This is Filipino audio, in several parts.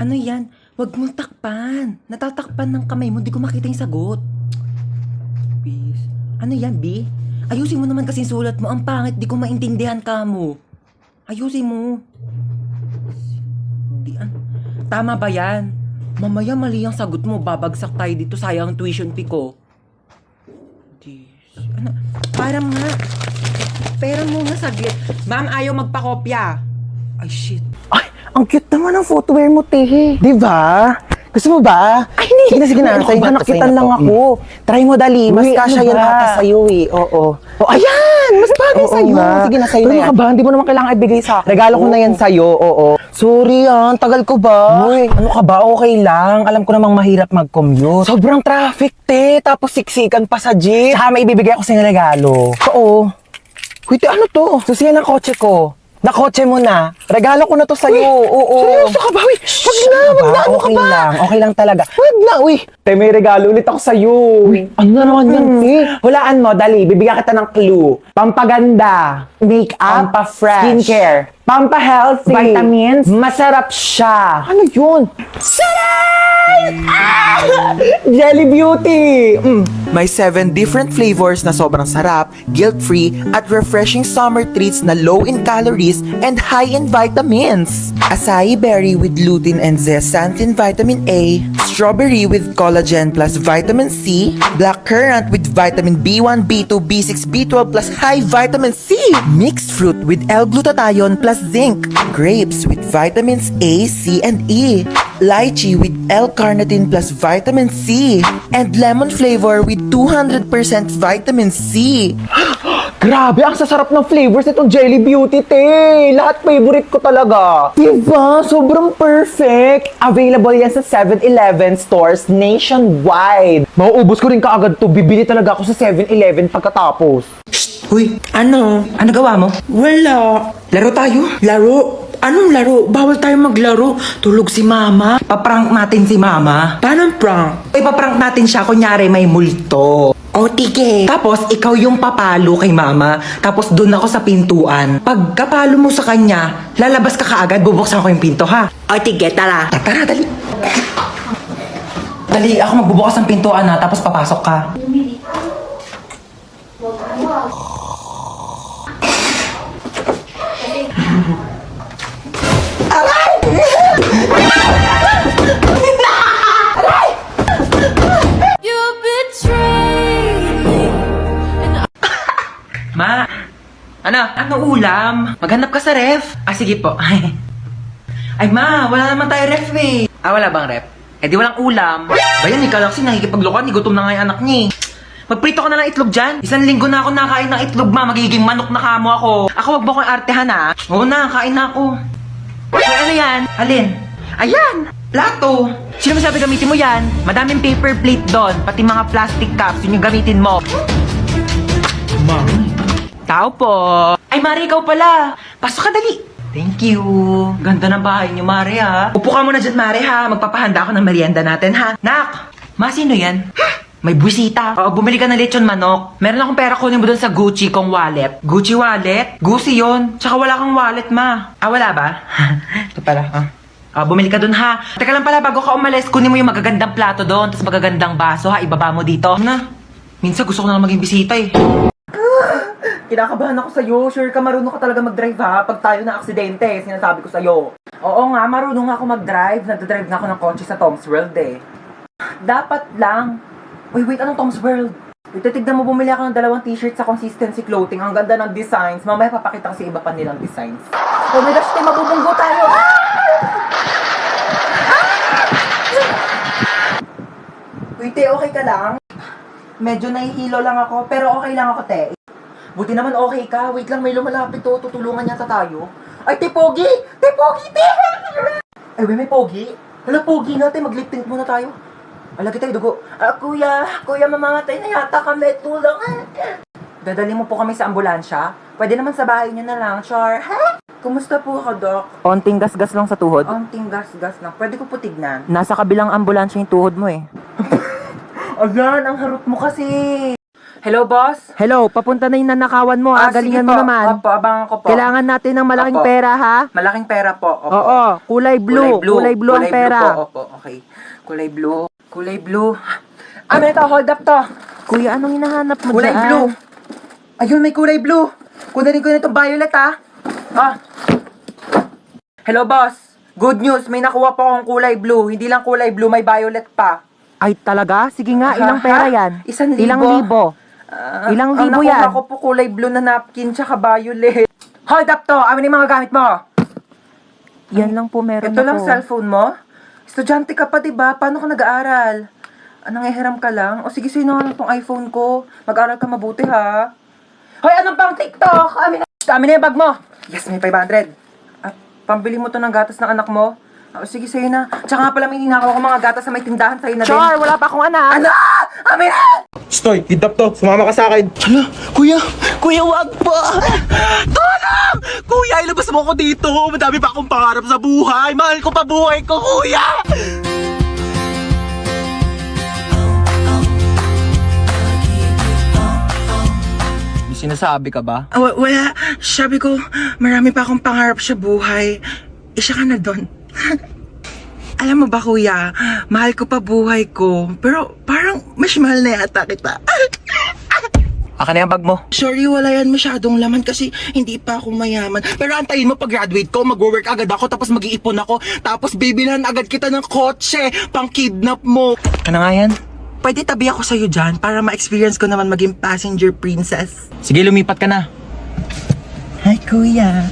Ano yan? Huwag mong takpan. Natatakpan ng kamay mo, di ko makita yung sagot. Peace. Ano yan, B? Ayusin mo naman kasi sulat mo. Ang pangit, di ko maintindihan ka mo. Ayusin mo. Di, tama ba yan? Mamaya mali ang sagot mo. Babagsak tayo dito. Sayang ang tuition fee ko. Di, ano? Parang nga. Pera mo nga saglit. Ma'am, ayaw magpakopya. Ay, shit. Ay, ang cute naman ang footwear mo, Tehe. Di ba? Gusto mo ba? Ay, hindi. Sige na, sa'yo na nakitan lang ako. Try mo, dali. Mas kasya yan ata sa'yo eh. Oo. Oh, ayan! Mas bagay sa'yo. Sige na, sa'yo na yan. Pero ba, hindi mo naman kailangan ibigay sa akin. Regalo ko na yan sa'yo, oo. Sorry tagal ko ba? Uy, ano ka ba? Okay lang. Alam ko namang mahirap mag-commute. Sobrang traffic, te. Tapos siksikan pa sa jeep. Saka may ibibigay ako sa'yo regalo. Oo. Wait, ano to? Susiyan ng kotse ko. Nakotse mo na. Regalo ko na to sa'yo. Oo. Seryoso ka ba? Wag na. Ano ka ba? Okay lang talaga. Wag na, uy. Te, may regalo ulit ako sa'yo. Ano na naman yan, te? Hulaan mo, dali. Bibigyan kita ng clue. Pampaganda. Make-up. Pampa-fresh. Skincare. Pampa-healthy. Vitamins. Masarap siya. Ano yun? Jelly Beauty! May 7 different flavors na sobrang sarap, guilt-free, at refreshing summer treats na low in calories and high in vitamins. Acai berry with lutein and zeaxanthin vitamin A, strawberry with collagen plus vitamin C, black currant with vitamin B1, B2, B6, B12 plus high vitamin C, mixed fruit with L-glutathione plus zinc, grapes with vitamins A, C, and E, lychee with L-carnitine plus vitamin C, and lemon flavor with 200% vitamin C. Grabe, ang sasarap ng flavors itong Jelly Beauty, te. Lahat favorite ko talaga. Diba? Sobrang perfect. Available yan sa 7-Eleven stores nationwide. Mauubos ko rin kaagad to. Bibili talaga ako sa 7-Eleven pagkatapos. Uy, ano? Ano gawa mo? Wala. Laro tayo? Laro? Anong laro? Bawal tayo maglaro. Tulog si mama. Paprank natin si mama. Paano ang prank? Ipaprank natin siya, kunyari may multo. O, tige. Tapos, ikaw yung papalo kay mama. Tapos, doon ako sa pintuan. Pag kapalo mo sa kanya, lalabas ka kaagad, bubuksan ko yung pinto, ha? O, tige, tara. Tara, dali. Dali, ako magbubukas ng pintuan, ha? Tapos, papasok ka. Ma, ano ulam? Maghanap ka sa ref. Ah, sige po. Ay, ma, wala naman tayo ref eh. Ah, wala bang ref? Eh, di walang ulam. Bayan, ikaw lang kasi nakikipaglokan. Gutom na nga yung anak niya eh. Magprito ka na lang itlog dyan. 1 linggo na ako nakain ng itlog, ma. Magiging manok na kamo ako. Ako, wag mo akong artehan, ha? Oo na, kain na ako. Ay, ano yan? Alin? Ayan! Plato! Sino masabi gamitin mo yan? Madaming paper plate doon. Pati mga plastic cups, yun yung gamitin mo. Mami. Tao po. Ay, Mari, ikaw pala. Pasok ka, dali. Thank you. Ganda ng bahay niyo, Mari, ha. Upo ka muna dyan, Mari, ha. Magpapahanda ako ng merienda natin, ha. Nak! Ma, sino yan? May buwisita. Oo, bumili ka ng lechon manok. Meron akong pera, kunin mo doon sa Gucci kong wallet. Gucci wallet? Gucci yon. Tsaka wala kang wallet, ma. Ah, wala ba? Ito pala, bumili ka doon, ha. Teka lang pala, bago ka umalis, kunin mo yung magagandang plato doon, tapos magagandang baso, ha. Ibaba mo dito. Na, minsan gusto ko na lang maging bisita, eh. Kinakabahan ako sa'yo. Sure ka, marunong ka talaga mag-drive, ha? Pag tayo na aksidente, sinasabi ko sa'yo. Oo nga, marunong ako mag-drive. Nagdadrive na ako ng kotse sa Tom's World, eh. Dapat lang. Uy, wait, anong Tom's World? Titignan mo, bumili ako ng 2 t-shirt sa Consistency Clothing. Ang ganda ng designs. Mamaya papakita ko sa iba pa nilang designs. Oh my gosh, te, mabubunggo tayo. Uy, te, okay ka lang? Medyo nahihilo lang ako, pero okay lang ako, te. Buti naman okay ka. Wait lang, may lumalapit to. Tutulungan yata tayo. Ay, te, Pogi! Te, Pogi, te! Ay, may Pogi? Hala, Pogi nga, te. Mag-lip tint muna tayo. Alagi tayo, dugo. Kuya, mamamatay na yata kami. Tulong. Dadali mo po kami sa ambulansya? Pwede naman sa bahay niyo na lang, Char. Ha? Kumusta po ako, Doc? Onting gasgas lang sa tuhod. Onting gas-gas lang. Pwede ko po tignan. Nasa kabilang ambulansya yung tuhod mo eh. Ayan, ang harot mo kasi. Hello, boss? Hello, papunta na yung nanakawan mo ha. Galingan sige mo po. naman. Opo, abangan ko po. Kailangan natin ng malaking Opo. pera ha. Malaking pera po. Opo. Oo, kulay blue. Kulay blue ang pera. po. Opo, okay. Kulay blue. Kulay blue. Ano ito? Hold up to. Kuya, anong hinahanap mo Kulay dyan? blue. Ayun, may kulay blue. Kunin ko na itong violet, ha? Hello, boss. Good news. May nakuha po akong kulay blue. Hindi lang kulay blue, may violet pa. Ay, talaga? Sige nga, ilang Ha? pera yan? 1,000. Ilang libo? Ilang libo ang yan? nakuha ko po kulay blue na napkin tsaka violet. Hold up to. Amin yung mga gamit mo. Yan lang po meron Ito lang ako. cellphone mo? Estudyante ka pa, diba? Paano ka nag-aaral? Nangihiram ka lang? O sige, sino nga itong iPhone ko? Mag-aaral ka mabuti, ha? Hoy, anong pang TikTok? Amin na yung bag mo. Yes, may 500. Pambili mo to ng gatas ng anak mo? O sige, sa'yo na. Tsaka nga pala may ninakaw ko mga gatas na may tindahan sa'yo na din. Char, wala pa akong anak. Ano? Amin na! Stoy, kidnap to. Sumama ka sa akin. Hala, kuya, wag pa! Tulong! Kuya, ilabas mo ako dito. Madami pa akong pangarap sa buhay. Mahal ko pa buhay ko, kuya! May sinasabi ka ba? Wala. Sabi ko, marami pa akong pangarap sa buhay. Isa ka na doon. Alam mo ba, kuya, mahal ko pa buhay ko. Pero parang mas mahal na yata kita. Akin na yung bag mo. Sorry, wala yan masyadong laman kasi hindi pa ako mayaman. Pero antayin mo pag-graduate ko, mag-work agad ako, tapos mag-iipon ako, tapos bibilhan agad kita ng kotse, pang-kidnap mo. Ano nga yan? Pwede tabi ako sa'yo dyan para ma-experience ko naman maging passenger princess. Sige, lumipat ka na. Hi, kuya.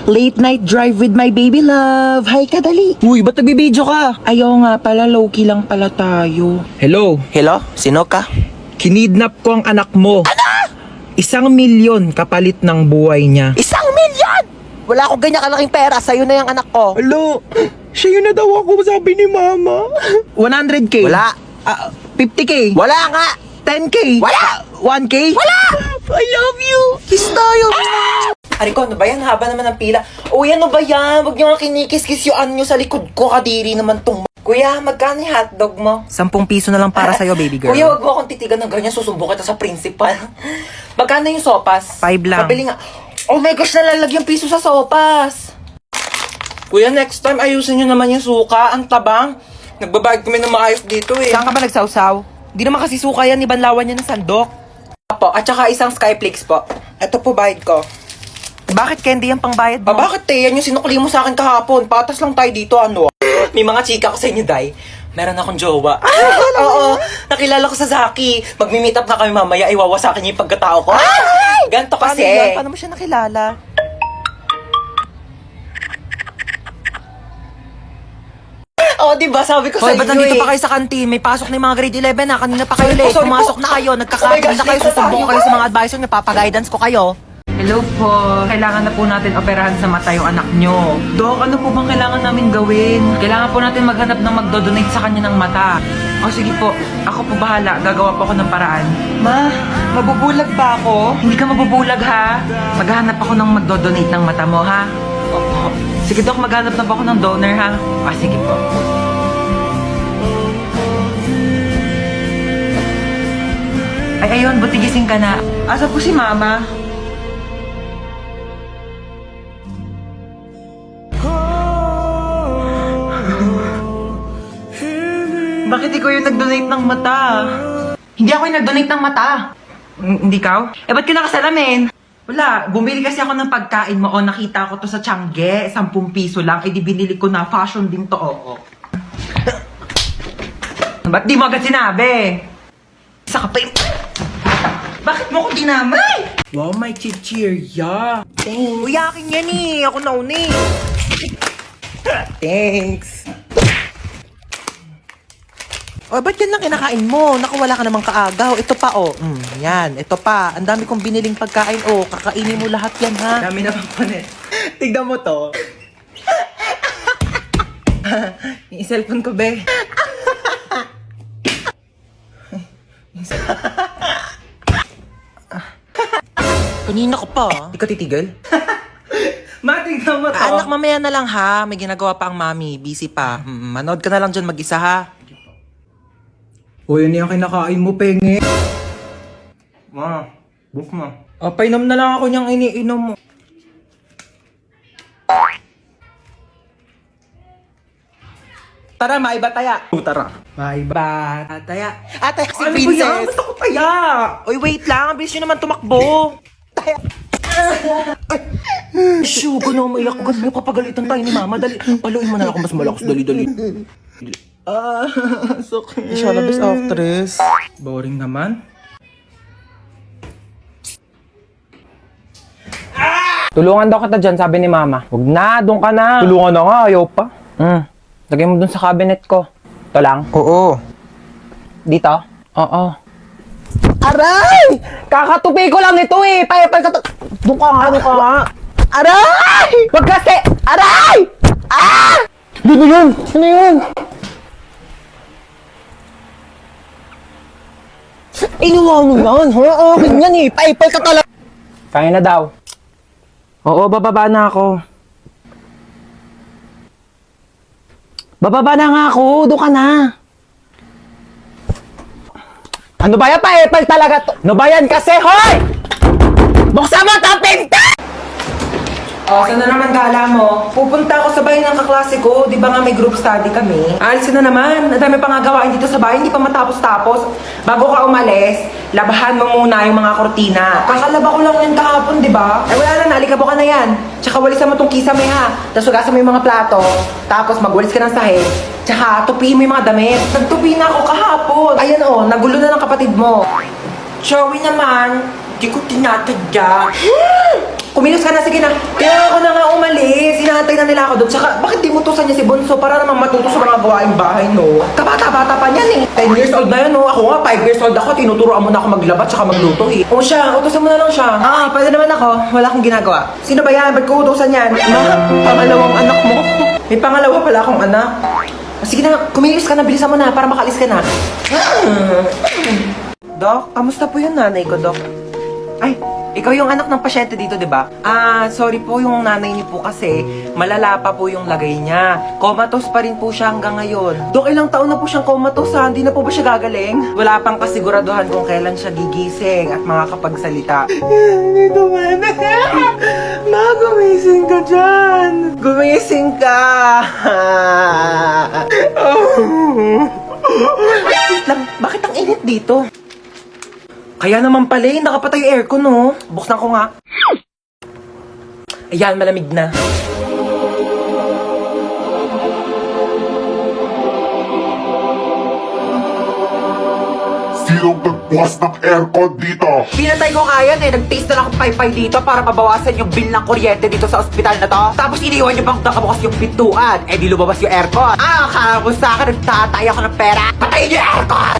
Late night drive with my baby love. Hi, kadali. Uy, ba't nagbibideo ka? Ayaw nga pala, low-key lang pala tayo. Hello, Hello? Sino ka? kinidnap ko ang anak mo. Ano? 1,000,000 kapalit ng buhay niya. 1,000,000! Wala akong ganyan kalaking pera. Sa'yo na yung anak ko. Alo, siya yun na daw ako, sabi ni mama. 100K? Wala. 50K? Wala nga. 10K? Wala. 1K? Wala! I love you. Kiss tayo. Ariko, ano ba yan? Haba naman ng pila. Uy, ano ba yan? Huwag niyo nga kinikis-kiss yung nyo sa likod ko. Kadiri naman tong... Kuya, magkano yung hotdog mo? 10 piso na lang para sa'yo, baby girl. Kuya, wag mo akong titigan ng ganyan. Susumbo kita sa principal. Magkano yung sopas? 5 lang. Pabili nga. Oh my gosh, nalalagyan piso sa sopas. Kuya, next time ayusin nyo naman yung suka. Ang tabang. Nagbabayad kami ng maayos dito eh. Saan ka ba nagsawsaw? Di naman kasi suka yan, ibanlawan yan ng sandok. Po, at saka isang Skyflakes po. Ito po bayad ko. Bakit candy yung pangbayad mo? Bakit te? Yan yung sinukli mo sa akin kahapon. Patas lang tayo dito, ano? May mga chika ko sa inyo, Day. Meron akong jowa. Oo, nakilala ko sa Zaki. Magmi-meet up na kami mamaya, iwawasakin niya yung pagkatao ko. Ganto Paano kasi. yan? Paano mo siya nakilala? Oo, diba? Sabi ko Hoy, sa ba't inyo nandito eh. pa kayo sa kantin? May pasok na yung mga grade 11 na. Kanina pa kayo late. Sorry po. Pumasok na kayo. Oh my Nagkakaroon gosh, na kayo. dito Susumbong tayo. kayo sa mga advisor niyo. Papaguidance ko kayo. Hello po. Kailangan na po natin operahan sa mata yung anak nyo. Dok, ano po bang kailangan namin gawin? Kailangan po natin maghanap ng magdodonate sa kanya ng mata. O sige po, ako po bahala. Gagawa po ako ng paraan. Ma, mabubulag ba ako? Hindi ka mabubulag ha. Maghahanap ako ng magdodonate ng mata mo ha. Opo. Sige Dok, maghanap na po ako ng donor ha. Sige po. Ay, ayun, buti gising ka na. Asa po si Mama? Bakit ikaw yung nag-donate ng mata? Hindi ako yung nag-donate ng mata. Hindi ikaw? Eh, ba't ka nakasalamin? Wala, bumili kasi ako ng pagkain mo o nakita ko to sa Tiangge, 10 piso lang, eh di binili ko na, fashion din to, oo. Ba't di mo agad sinabi? Isa ka pa yung... Bakit mo ko dinamay? Wow, my chichirya. Uy, akin yan eh. Ako nauna eh. Thanks. O, ba't yan lang kinakain mo? Naku, wala ka namang kaagaw. Ito pa, oh. Yan, ito pa. Ang dami kong biniling pagkain, oh. Kakainin mo lahat yan, ha? Dami na bang panet? Tignan mo to. Yung cellphone ko, be. Kanina ka pa, ah. Di ka titigil? Matignan mo to. Anak, mamaya na lang, ha? May ginagawa pa ang mami. Busy pa. Manood ka na lang dyan mag-isa, ha? O yan yung kinakain mo, penge. Ma, book mo. Painom na lang ako niyang iniinom mo. Tara, maiba taya. Tara. Bye bye. Taya. Ate, si Ano ba yan? Princess. Gusto ko taya. Uy, wait lang. Ang bilis nyo naman tumakbo. Shoo, gano'n maiyak. Gano'n kapagalitan tayo ni Mama. Dali, paluin mo na ako mas malakas. Dali, dali. Sakit. Siya na best actress. Boring naman. Tulungan daw kita dyan, sabi ni Mama. Huwag na, doon ka na. Tulungan na nga, ayaw pa. Lagay mo doon sa cabinet ko. Ito lang? Oo. Dito? Oo. Aray! Kakatupi ko lang ito eh. Payapal ka to. Doon ka nga. Aray! Wag kasi! Aray! Ah! Dito yun! Ano yun? Inuwa mo yan, ha? Akin yan eh. Paipal ka talaga. Kaya na daw. Oo, bababa na ako. Bababa na nga ako. Doon ka na. Ano ba yan? Paipal talaga to. Ano ba yan kasi? Hoy! Buksan mo ang pinto! O, saan na naman gala mo? Pupunta ako sa bahay ng kaklase ko. Di ba nga may group study kami? Alisin na naman. Ang dami pa nga gawain dito sa bahay. Hindi pa matapos-tapos. Bago ka umalis, labahan mo muna yung mga kortina. Kakalaba ko lang yan kahapon, di ba? Ay, wala na. Nalikabo ka na yan. Tsaka walisan mo tong kisame, ha? Tapos hugasan mo yung mga plato. Tapos magwalis ka ng sahig. Tsaka tupiin mo yung mga damit. Nagtupi na ako kahapon. Ayan, o. Nagulo na ng kapatid mo. Joey naman, di ko tinatadya. Kumilos ka na, sige na. Kaya ako na nga umalis. Hinahantay na nila ako doon. Tsaka, bakit di mo tusan niya si Bonso para namang matuto sa mga gawaing bahay, no? Kabata-bata pa niyan eh. 10 years old na yun, no? Ako nga, 5 years old ako. Tinuturoan mo na ako maglaba tsaka magluto eh. O siya, utusan mo na lang siya. Pwede naman ako. Wala akong ginagawa. Sino ba yan? Ba't ko utusan yan? Pangalawang anak mo. May pangalawa pala akong anak. Sige na, kumilos ka na. Bilisan mo na para makalis ka na. Dok, kamusta po yung nanay ko, Dok? Ay, ikaw yung anak ng pasyente dito, di ba? Sorry po yung nanay niyo po kasi malala pa po yung lagay niya. Comatose pa rin po siya hanggang ngayon. Dok, ilang taon na po siyang comatose ha? Hindi na po ba siya gagaling? Wala pang kasiguraduhan kung kailan siya gigising at makakapagsalita. Dito man. Ma, gumising ka dyan. Gumising ka. Wait lang, bakit ang init dito? Kaya naman pala eh, nakapatay yung aircon, no? Buksan ko nga. Ayan, malamig na. Sinong nagbukas ng aircon dito? Pinatay ko nga yan eh. Nag-taste na lang akong paypay dito para mabawasan yung bill ng kuryente dito sa ospital na to. Tapos iniwan niyo bang nakabukas yung pintuan? Eh di lumabas yung aircon. Akala mo sa akin, nagtatay ako ng pera. Patayin niyo yung aircon!